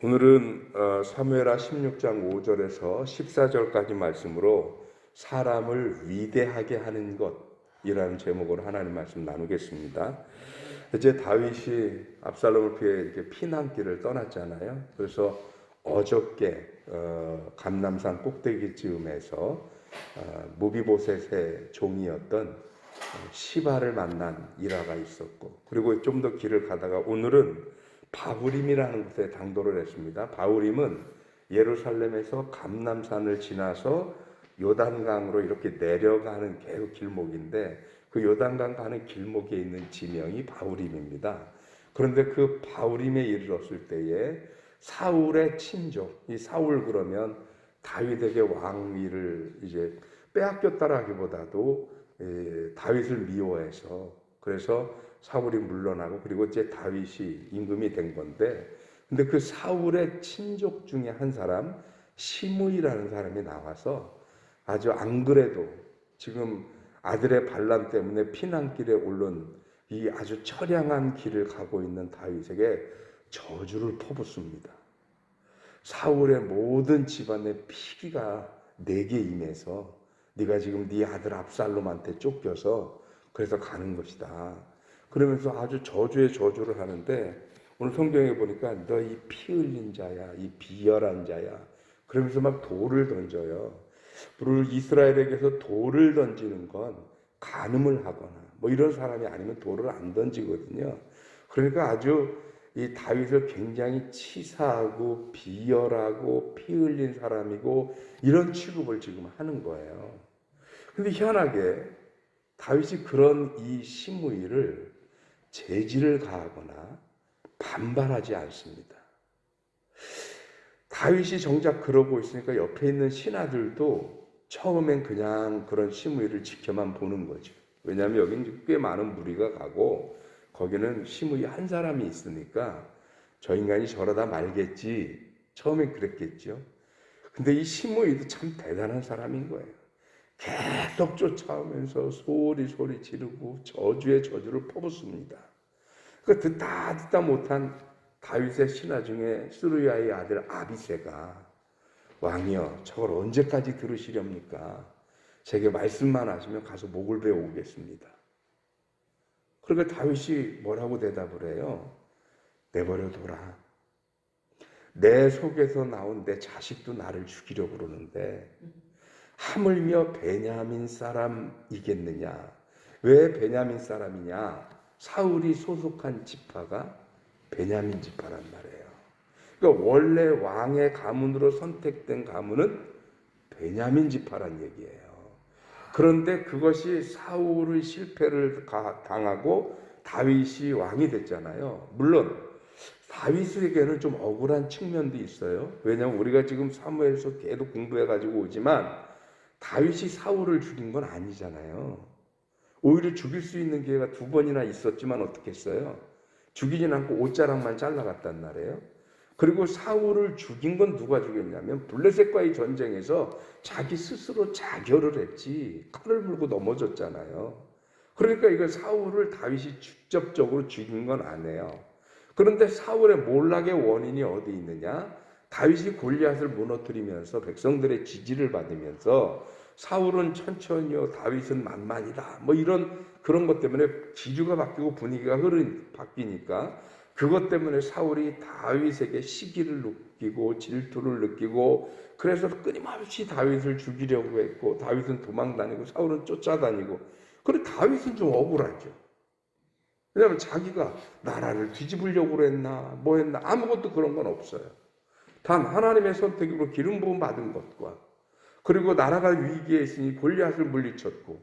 오늘은 사무엘하 16장 5절에서 14절까지 말씀으로 사람을 위대하게 하는 것이라는 제목으로 하나님 말씀 나누겠습니다. 이제 다윗이 압살롬을 피해 이렇게 피난길을 떠났잖아요. 그래서 어저께 감람산 꼭대기 즈음에서 무비보셋의 종이었던 시바를 만난 일화가 있었고, 그리고 좀 더 길을 가다가 오늘은 바후림이라는 곳에 당도를 했습니다. 바후림은 예루살렘에서 감람산을 지나서 요단강으로 이렇게 내려가는 계속 길목인데, 그 요단강 가는 길목에 있는 지명이 바후림입니다. 그런데 그 바후림에 이르렀을 때에 사울의 친족, 이 사울 그러면 다윗에게 왕위를 이제 빼앗겼다라기보다도 다윗을 미워해서, 그래서 사울이 물러나고 그리고 이제 다윗이 임금이 된 건데, 근데 그 사울의 친족 중에 한 사람 시므이라는 사람이 나와서 아주 안 그래도 지금 아들의 반란 때문에 피난길에 오른 이 아주 처량한 길을 가고 있는 다윗에게 저주를 퍼붓습니다. 사울의 모든 집안의 피기가 내게 임해서 네가 지금 네 아들 압살롬한테 쫓겨서 그래서 가는 것이다. 그러면서 아주 저주의 저주를 하는데, 오늘 성경에 보니까 너 이 피 흘린 자야, 이 비열한 자야, 그러면서 막 돌을 던져요. 그리고 이스라엘에게서 돌을 던지는 건 간음을 하거나 뭐 이런 사람이 아니면 돌을 안 던지거든요. 그러니까 아주 이 다윗을 굉장히 치사하고 비열하고 피 흘린 사람이고 이런 취급을 지금 하는 거예요. 근데 희한하게 다윗이 그런 이 시므이를 제지를 가하거나 반발하지 않습니다. 다윗이 정작 그러고 있으니까 옆에 있는 신하들도 처음엔 그냥 그런 시므이를 지켜만 보는 거죠. 왜냐하면 여긴 꽤 많은 무리가 가고 거기는 시므이 한 사람이 있으니까 저 인간이 저러다 말겠지, 처음엔 그랬겠죠. 근데 이 시므이도 참 대단한 사람인 거예요. 계속 쫓아오면서 소리 지르고 저주의 저주를 퍼붓습니다. 그 듣다 못한 다윗의 신하 중에 스루야의 아들 아비새가 왕이여, 저걸 언제까지 들으시렵니까? 제게 말씀만 하시면 가서 목을 베어 오겠습니다. 그러니까 다윗이 뭐라고 대답을 해요? 내버려 둬라. 내 속에서 나온 내 자식도 나를 죽이려고 그러는데 하물며 베냐민 사람이겠느냐? 왜 베냐민 사람이냐? 사울이 소속한 지파가 베냐민 지파란 말이에요. 그러니까 원래 왕의 가문으로 선택된 가문은 베냐민 지파란 얘기예요. 그런데 그것이 사울의 실패를 당하고 다윗이 왕이 됐잖아요. 물론 다윗에게는 좀 억울한 측면도 있어요. 왜냐하면 우리가 지금 사무엘서 계속 공부해가지고 오지만 다윗이 사울을 죽인 건 아니잖아요. 오히려 죽일 수 있는 기회가 2번이나 있었지만 어떻게 했어요? 죽이진 않고 옷자락만 잘라갔단 말이에요. 그리고 사울을 죽인 건 누가 죽였냐면 블레셋과의 전쟁에서 자기 스스로 자결을 했지, 칼을 물고 넘어졌잖아요. 그러니까 이거 사울을 다윗이 직접적으로 죽인 건 아니에요. 그런데 사울의 몰락의 원인이 어디 있느냐? 다윗이 골리앗을 무너뜨리면서 백성들의 지지를 받으면서 사울은 천천히요, 다윗은 만만이다, 뭐 이런 그런 것 때문에 기류가 바뀌고 분위기가 바뀌니까 그것 때문에 사울이 다윗에게 시기를 느끼고 질투를 느끼고, 그래서 끊임없이 다윗을 죽이려고 했고, 다윗은 도망다니고 사울은 쫓아다니고. 그래 다윗은 좀 억울하죠. 왜냐하면 자기가 나라를 뒤집으려고 했나 뭐 했나, 아무것도 그런 건 없어요. 단 하나님의 선택으로 기름 부음 받은 것과, 그리고 나라가 위기에 있으니 골리앗을 물리쳤고,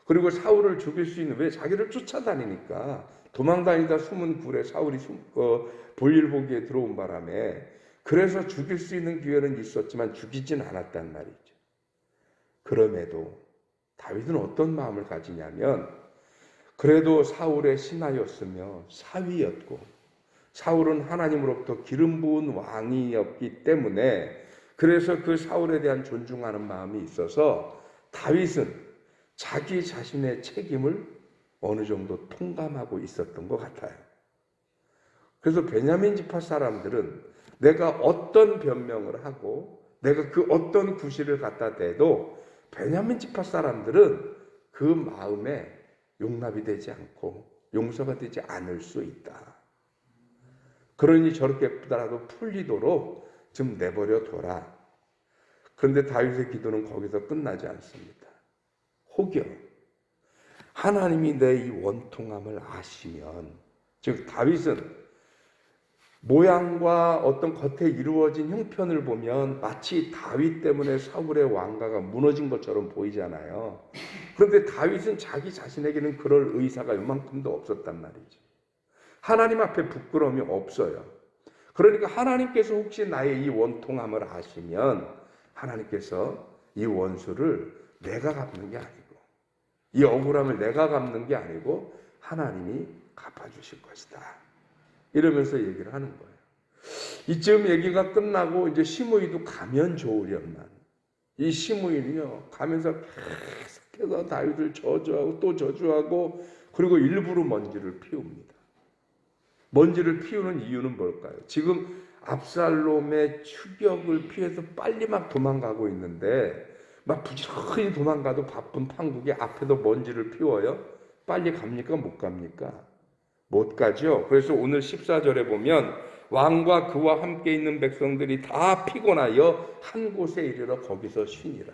그리고 사울을 죽일 수 있는, 왜 자기를 쫓아다니니까 도망다니다 숨은 굴에 사울이 볼일 보기에 들어온 바람에, 그래서 죽일 수 있는 기회는 있었지만 죽이진 않았단 말이죠. 그럼에도 다윗은 어떤 마음을 가지냐면, 그래도 사울의 신하였으며 사위였고 사울은 하나님으로부터 기름 부은 왕이었기 때문에, 그래서 그 사울에 대한 존중하는 마음이 있어서 다윗은 자기 자신의 책임을 어느 정도 통감하고 있었던 것 같아요. 그래서 베냐민 지파 사람들은 내가 어떤 변명을 하고 내가 그 어떤 구실을 갖다 대도 베냐민 지파 사람들은 그 마음에 용납이 되지 않고 용서가 되지 않을 수 있다. 그러니 저렇게라도 풀리도록 좀 내버려 둬라. 그런데 다윗의 기도는 거기서 끝나지 않습니다. 혹여 하나님이 내 이 원통함을 아시면, 즉 다윗은 모양과 어떤 겉에 이루어진 형편을 보면 마치 다윗 때문에 사울의 왕가가 무너진 것처럼 보이잖아요. 그런데 다윗은 자기 자신에게는 그럴 의사가 요만큼도 없었단 말이죠. 하나님 앞에 부끄러움이 없어요. 그러니까 하나님께서 혹시 나의 이 원통함을 아시면 하나님께서 이 원수를 내가 갚는 게 아니고 이 억울함을 내가 갚는 게 아니고 하나님이 갚아주실 것이다. 이러면서 얘기를 하는 거예요. 이쯤 얘기가 끝나고 이제 시므이도 가면 좋으련만 이 시므이는요 가면서 계속해서 다윗을 저주하고 또 저주하고 그리고 일부러 먼지를 피웁니다. 먼지를 피우는 이유는 뭘까요? 지금 압살롬의 추격을 피해서 빨리 막 도망가고 있는데 막 부지런히 도망가도 바쁜 판국에 앞에도 먼지를 피워요. 빨리 갑니까? 못 갑니까? 못 가죠. 그래서 오늘 14절에 보면 왕과 그와 함께 있는 백성들이 다 피곤하여 한 곳에 이르러 거기서 쉬니라.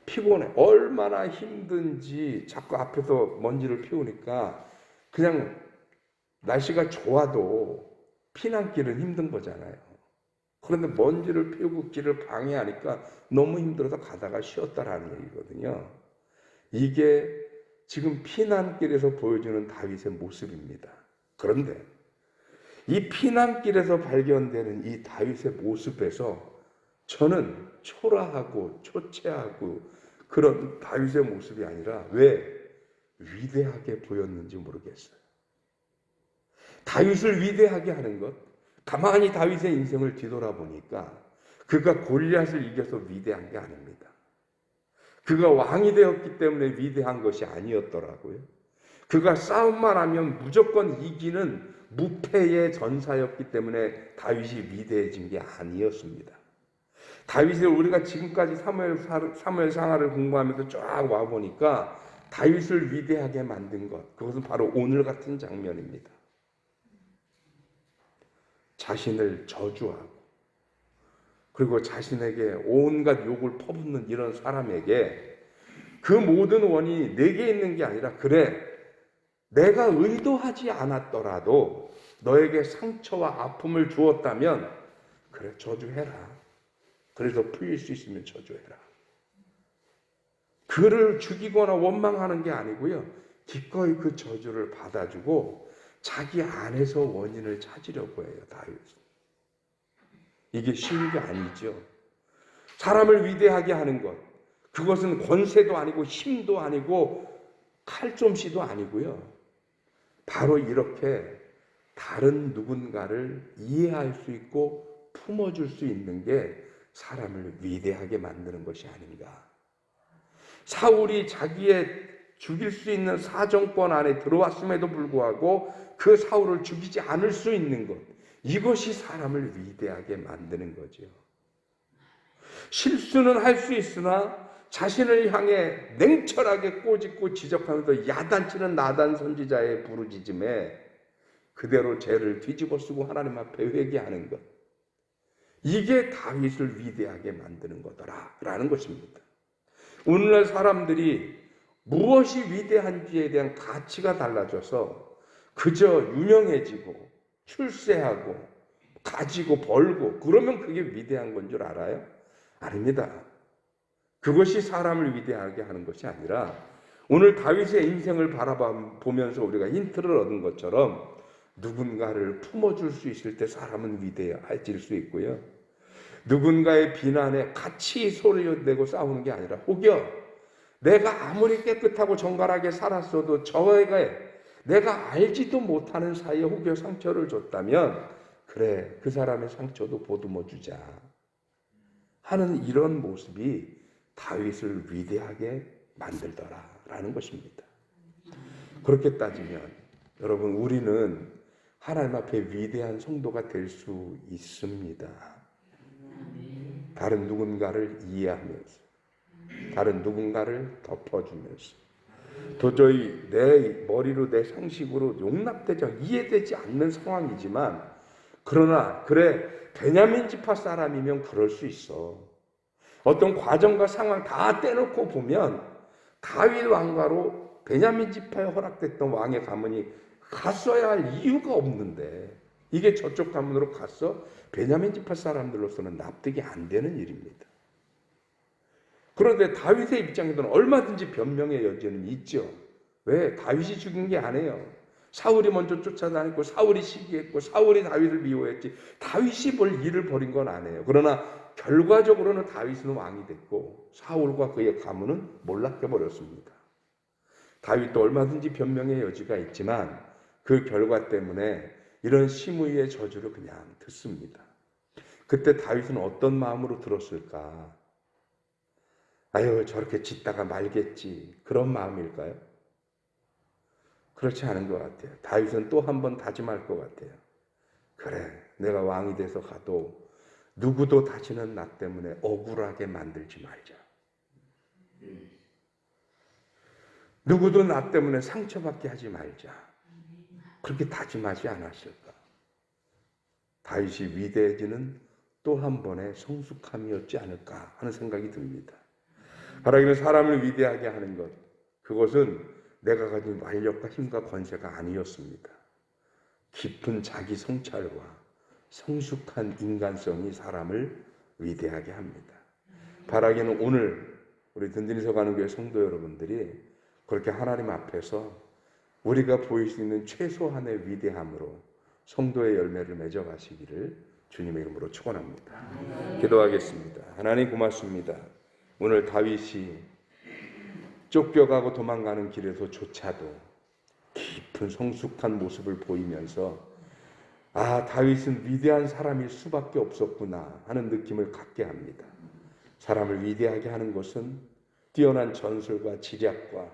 피곤해. 얼마나 힘든지 자꾸 앞에서 먼지를 피우니까 그냥 날씨가 좋아도 피난길은 힘든 거잖아요. 그런데 먼지를 피우고 길을 방해하니까 너무 힘들어서 가다가 쉬었다라는 얘기거든요. 이게 지금 피난길에서 보여주는 다윗의 모습입니다. 그런데 이 피난길에서 발견되는 이 다윗의 모습에서 저는 초라하고 초췌하고 그런 다윗의 모습이 아니라 왜 위대하게 보였는지 모르겠어요. 다윗을 위대하게 하는 것, 가만히 다윗의 인생을 뒤돌아보니까 그가 골리앗을 이겨서 위대한 게 아닙니다. 그가 왕이 되었기 때문에 위대한 것이 아니었더라고요. 그가 싸움만 하면 무조건 이기는 무패의 전사였기 때문에 다윗이 위대해진 게 아니었습니다. 다윗을 우리가 지금까지 사무엘 상하를 공부하면서 쫙 와보니까 다윗을 위대하게 만든 것, 그것은 바로 오늘 같은 장면입니다. 자신을 저주하고 그리고 자신에게 온갖 욕을 퍼붓는 이런 사람에게 그 모든 원인이 내게 있는 게 아니라 그래 내가 의도하지 않았더라도 너에게 상처와 아픔을 주었다면 그래 저주해라. 그래서 풀릴 수 있으면 저주해라. 그를 죽이거나 원망하는 게 아니고요. 기꺼이 그 저주를 받아주고 자기 안에서 원인을 찾으려고 해요. 다윗은. 이게 쉬운 게 아니죠. 사람을 위대하게 하는 것, 그것은 권세도 아니고 힘도 아니고 칼솜씨도 아니고요. 바로 이렇게 다른 누군가를 이해할 수 있고 품어줄 수 있는 게 사람을 위대하게 만드는 것이 아닌가. 사울이 자기의 죽일 수 있는 사정권 안에 들어왔음에도 불구하고 그 사울을 죽이지 않을 수 있는 것, 이것이 사람을 위대하게 만드는 거죠. 실수는 할 수 있으나 자신을 향해 냉철하게 꼬집고 지적하면서 야단치는 나단 선지자의 부르짖음에 그대로 죄를 뒤집어쓰고 하나님 앞에 회개하는 것, 이게 다윗을 위대하게 만드는 거더라라는 것입니다. 오늘날 사람들이 무엇이 위대한지에 대한 가치가 달라져서 그저 유명해지고 출세하고 가지고 벌고 그러면 그게 위대한 건 줄 알아요? 아닙니다. 그것이 사람을 위대하게 하는 것이 아니라 오늘 다윗의 인생을 바라보면서 우리가 힌트를 얻은 것처럼 누군가를 품어줄 수 있을 때 사람은 위대해질 수 있고요. 누군가의 비난에 같이 소리를 내고 싸우는 게 아니라 혹여 내가 아무리 깨끗하고 정갈하게 살았어도 저에게 내가 알지도 못하는 사이에 혹여 상처를 줬다면 그래 그 사람의 상처도 보듬어 주자 하는 이런 모습이 다윗을 위대하게 만들더라라는 것입니다. 그렇게 따지면 여러분 우리는 하나님 앞에 위대한 성도가 될 수 있습니다. 다른 누군가를 이해하면서, 다른 누군가를 덮어주면서, 도저히 내 머리로 내 상식으로 용납되지 이해되지 않는 상황이지만, 그러나 그래 베냐민 지파 사람이면 그럴 수 있어. 어떤 과정과 상황 다 떼놓고 보면 다윗 왕가로 베냐민 지파에 허락됐던 왕의 가문이 갔어야 할 이유가 없는데, 이게 저쪽 가문으로 갔어? 베냐민 지파 사람들로서는 납득이 안 되는 일입니다. 그런데 다윗의 입장에서는 얼마든지 변명의 여지는 있죠. 왜? 다윗이 죽인 게 아니에요. 사울이 먼저 쫓아다녔고, 사울이 시기했고, 사울이 다윗을 미워했지, 다윗이 뭘 일을 벌인 건 아니에요. 그러나 결과적으로는 다윗은 왕이 됐고 사울과 그의 가문은 몰락해 버렸습니다. 다윗도 얼마든지 변명의 여지가 있지만 그 결과 때문에 이런 시므이의 저주를 그냥 듣습니다. 그때 다윗은 어떤 마음으로 들었을까? 아유, 저렇게 짓다가 말겠지, 그런 마음일까요? 그렇지 않은 것 같아요. 다윗은 또 한 번 다짐할 것 같아요. 그래, 내가 왕이 돼서 가도 누구도 다시는 나 때문에 억울하게 만들지 말자. 누구도 나 때문에 상처받게 하지 말자. 그렇게 다짐하지 않았을까? 다윗이 위대해지는 또 한 번의 성숙함이었지 않을까 하는 생각이 듭니다. 바라기는 사람을 위대하게 하는 것, 그것은 내가 가진 완력과 힘과 권세가 아니었습니다. 깊은 자기 성찰과 성숙한 인간성이 사람을 위대하게 합니다. 바라기는 오늘 우리 든든히 서가는 교회 성도 여러분들이 그렇게 하나님 앞에서 우리가 보일 수 있는 최소한의 위대함으로 성도의 열매를 맺어가시기를 주님의 이름으로 축원합니다. 기도하겠습니다. 하나님 고맙습니다. 오늘 다윗이 쫓겨가고 도망가는 길에서조차도 깊은 성숙한 모습을 보이면서 다윗은 위대한 사람일 수밖에 없었구나 하는 느낌을 갖게 합니다. 사람을 위대하게 하는 것은 뛰어난 전술과 지략과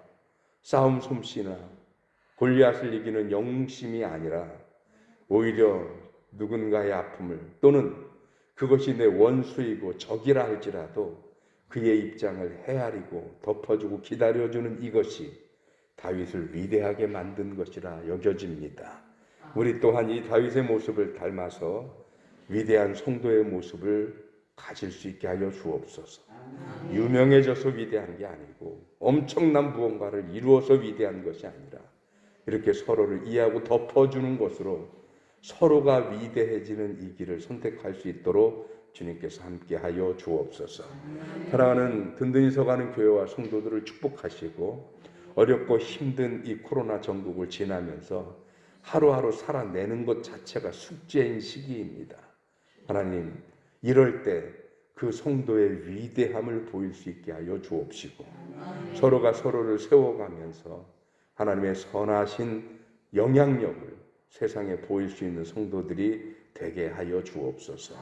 싸움 솜씨나 골리앗을 이기는 영웅심이 아니라 오히려 누군가의 아픔을, 또는 그것이 내 원수이고 적이라 할지라도 그의 입장을 헤아리고 덮어주고 기다려주는 이것이 다윗을 위대하게 만든 것이라 여겨집니다. 우리 또한 이 다윗의 모습을 닮아서 위대한 성도의 모습을 가질 수 있게 하여 주옵소서. 유명해져서 위대한 게 아니고 엄청난 무언가를 이루어서 위대한 것이 아니라 이렇게 서로를 이해하고 덮어주는 것으로 서로가 위대해지는 이 길을 선택할 수 있도록 주님께서 함께하여 주옵소서. 사랑하는 든든히 서가는 교회와 성도들을 축복하시고 어렵고 힘든 이 코로나 전국을 지나면서 하루하루 살아내는 것 자체가 숙제인 시기입니다. 하나님, 이럴 때 그 성도의 위대함을 보일 수 있게 하여 주옵시고 서로가 서로를 세워가면서 하나님의 선하신 영향력을 세상에 보일 수 있는 성도들이 되게 하여 주옵소서.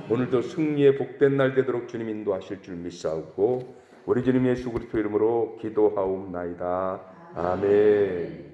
오늘도 승리의 복된 날 되도록 주님 인도하실 줄 믿사오고 우리 주님 예수 그리스도 이름으로 기도하옵나이다. 아멘.